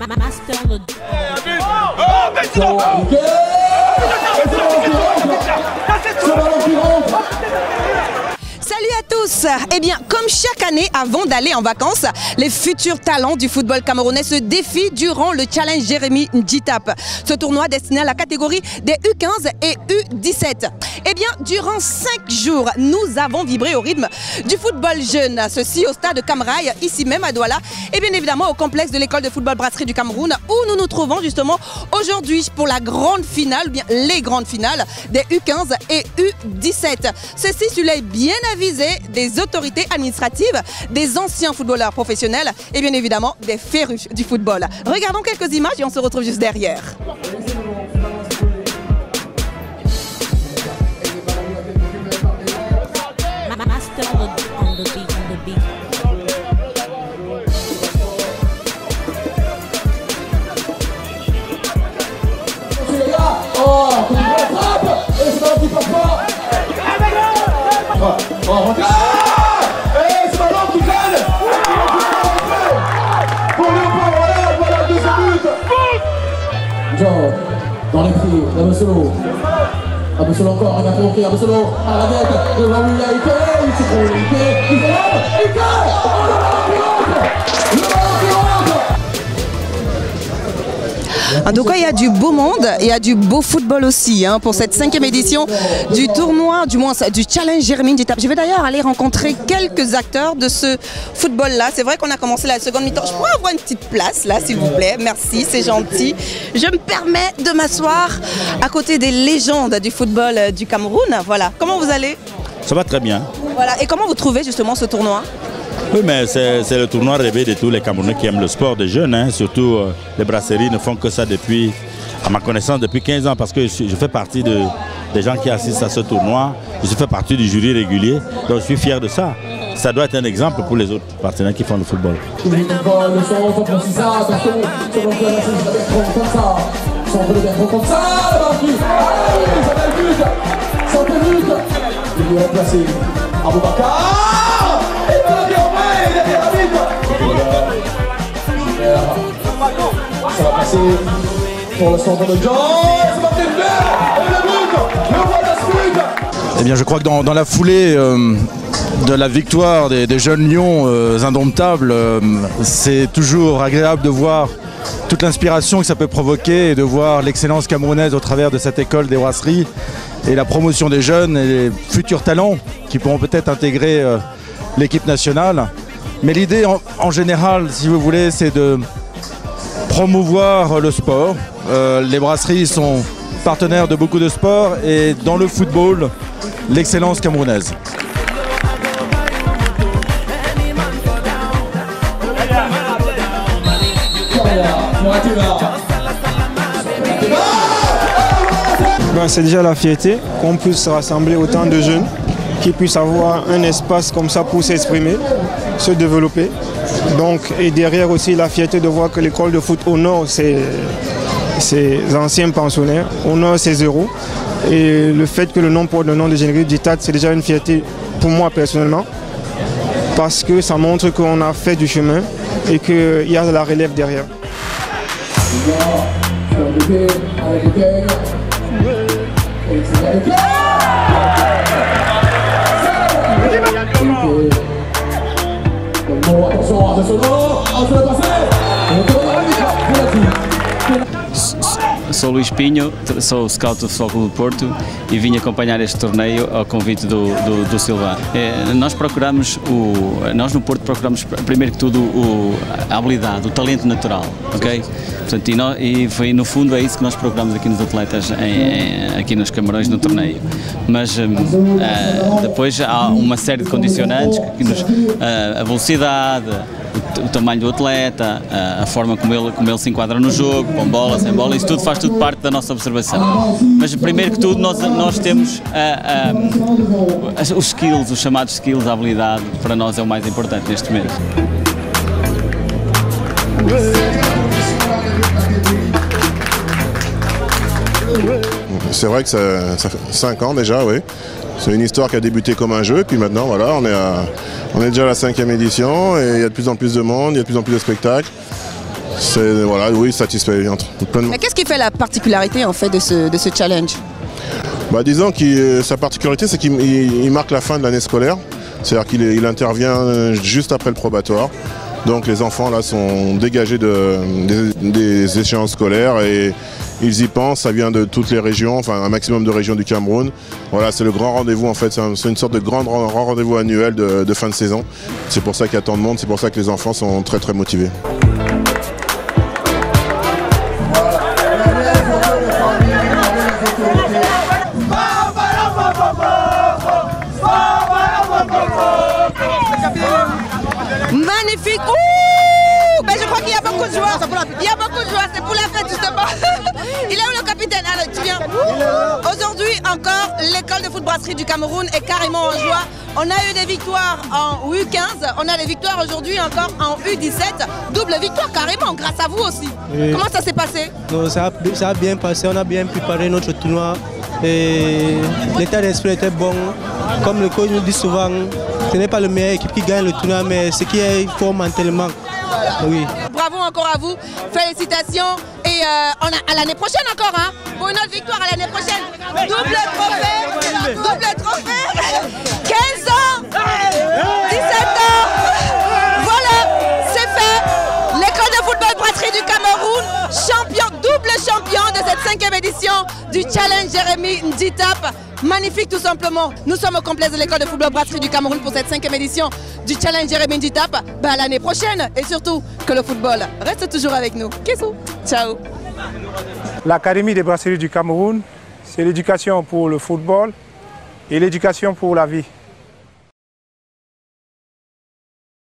Salut à tous. Eh bien, comme chaque année, avant d'aller en vacances, les futurs talents du football camerounais se défient durant le Challenge Jérémy Njitap. Ce tournoi destiné à la catégorie des U15 et U17. Eh bien, durant 5 jours, nous avons vibré au rythme du football jeune. Ceci au stade Camrail, ici même à Douala. Et bien évidemment au complexe de l'école de football Brasserie du Cameroun, où nous nous trouvons justement aujourd'hui pour la grande finale, ou bien les grandes finales des U15 et U17. Ceci sur les bien avisés des autorités administratives, des anciens footballeurs professionnels et bien évidemment des férus du football. Regardons quelques images et on se retrouve juste derrière. Dans les pieds, Abessolo. Abessolo encore, il va provoquer Abessolo à la tête. Devant lui, il y a Ike. Il se prend Ike. Il se lève. Ike. Oh, le ballon qui rentre. Le ballon qui rentre. En tout cas, il y a du beau monde, il y a du beau football aussi hein, pour cette 5e édition du tournoi, du moins du Challenge Jérémy Njitap. Je vais d'ailleurs aller rencontrer quelques acteurs de ce football-là. C'est vrai qu'on a commencé la seconde mi-temps. Je pourrais avoir une petite place là, s'il vous plaît. Merci, c'est gentil. Je me permets de m'asseoir à côté des légendes du football du Cameroun. Voilà. Comment vous allez? Ça va très bien. Voilà. Et comment vous trouvez justement ce tournoi? Oui, mais c'est le tournoi rêvé de tous les Camerounais qui aiment le sport, des jeunes. Hein. Surtout les brasseries ne font que ça depuis, à ma connaissance, depuis 15 ans. Parce que je fais partie des gens qui assistent à ce tournoi. Je fais partie du jury régulier. Donc je suis fier de ça. Ça doit être un exemple pour les autres partenaires qui font le football. Ça va passer pour le centre de John. C'est pas fait faire. Et le but. Le voilà Squid. Eh bien, je crois que dans la foulée de la victoire des jeunes lions indomptables, c'est toujours agréable de voir toute l'inspiration que ça peut provoquer et de voir l'excellence camerounaise au travers de cette école des brasseries et la promotion des jeunes et les futurs talents qui pourront peut-être intégrer l'équipe nationale. Mais l'idée en général, si vous voulez, c'est de promouvoir le sport. Les brasseries sont partenaires de beaucoup de sports et dans le football, l'excellence camerounaise. C'est déjà la fierté qu'on puisse rassembler autant de jeunes qui puissent avoir un espace comme ça pour s'exprimer, se développer. Donc, et derrière aussi la fierté de voir que l'école de foot honore ses anciens pensionnaires, honore ses héros. Et le fait que le nom porte le nom de Jérémy Njitap, c'est déjà une fierté pour moi personnellement, parce que ça montre qu'on a fait du chemin et qu'il y a de la relève derrière. Sou Luís Pinho, sou scout do Futebol Clube do Porto e vim acompanhar este torneio ao convite do Silvano. Nós no Porto procuramos primeiro que tudo a habilidade, o talento natural, ok? Portanto, e foi no fundo é isso que nós procuramos aqui nos atletas, aqui nos Camarões no torneio. Mas depois há uma série de condicionantes, a velocidade, o tamanho do atleta, a forma como ele se enquadra no jogo, com bola, sem bola, isso tudo faz tudo parte da nossa observação. Mas primeiro que tudo nós temos os skills, os chamados skills, a habilidade, para nós é o mais importante neste momento. C'est vrai que ça fait 5 ans déjà, oui. C'est une histoire qui a débuté comme un jeu, et puis maintenant, voilà, on est déjà à la 5e édition, et il y a de plus en plus de monde, il y a de plus en plus de spectacles. C'est voilà, oui, satisfait. Mais qu'est-ce qui fait la particularité en fait de ce challenge? Bah, disons que sa particularité, c'est qu'il marque la fin de l'année scolaire. C'est-à-dire qu'il intervient juste après le probatoire. Donc les enfants là sont dégagés des échéances scolaires et ils y pensent. Ça vient de toutes les régions, enfin un maximum de régions du Cameroun. Voilà, c'est le grand rendez-vous en fait. C'est une sorte de grand rendez-vous annuel de fin de saison. C'est pour ça qu'il y a tant de monde. C'est pour ça que les enfants sont très très motivés. Magnifique. Ouh, ben je crois qu'il y a beaucoup de joueurs. Il y a beaucoup de joueurs, c'est pour la fête justement. Il est où le capitaine? Alors tu viens. Aujourd'hui encore, l'école de foot brasserie du Cameroun est carrément en joie. On a eu des victoires en U15, on a des victoires aujourd'hui encore en U17. Double victoire carrément, grâce à vous aussi. Oui. Comment ça s'est passé? Non, ça a bien passé, on a bien préparé notre tournoi. Et l'état d'esprit était bon. Comme le coach nous dit souvent, ce n'est pas le meilleur équipe qui gagne le tournoi, mais ce qui est fort mentalement. Oui. Bravo encore à vous, félicitations et à l'année prochaine encore, hein, pour une autre victoire à l'année prochaine. Double trophée, 15 ans, 17 ans, voilà, c'est fait. L'école de football brasserie du Cameroun, double champion de cette 5e édition du Challenge Jérémy Nditap. Magnifique tout simplement. Nous sommes au complexe de l'école de football brasserie du Cameroun pour cette 5e édition du Challenge Jérémy Nditap. À l'année prochaine et surtout que le football reste toujours avec nous. Kissou, ciao. L'Académie des brasseries du Cameroun, c'est l'éducation pour le football et l'éducation pour la vie.